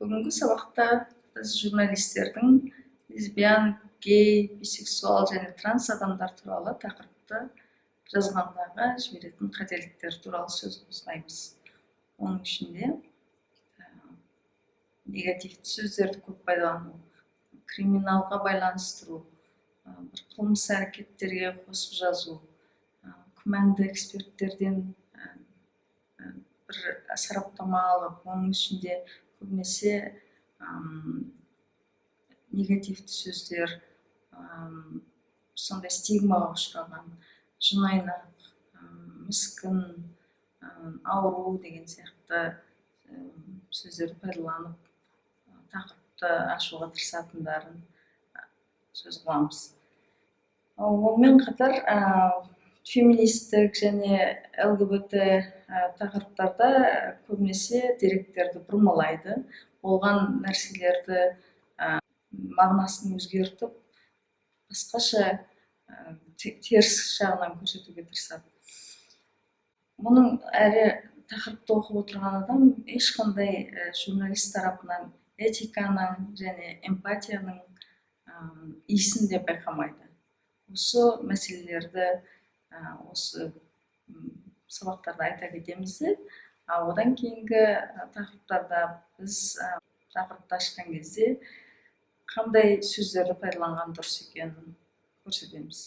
Бүгінгі сабақта біз журналистердің лесбиян, гей, бисексуал және транс адамдар туралы тақырыпты жазғандағы жіберетін қателіктер туралы сөз қозғаймыз. Оның ішінде негативті сөздерді көп пайдалану, криминалға байланыстыру, бір қылмыс әрекеттерге қосып жазу, күмәнді эксперттерден бір сараптама алып, оның ішінде көбінесе негативті сөздер, сондай стигмаға ұшыраған, жын айнақ, міскін, ауру деген сияқты сөздерді пайдаланып, тақырыпты ашуға тырысатындарын сөз қыламыз. Онымен қатар феминистік және ЛГБТ тақырыптарда көбінесе деректерді бұрмалайды, болған нәрселерді мағынасын өзгертіп, басқаша теріс жағынан көрсетуге тырысады. Мұның әрі тақырыпты оқып отырған адам ешқандай журналист тарапынан этиканың және эмпатияның иісін де байқамайды. Осы мәселелерді осы сабақтарда айта кетеміз де, одан кейінгі тақырыптарда біз тақырыпты ашқан кезде қандай сөздерді пайдаланған дұрыс екенін көрсетеміз.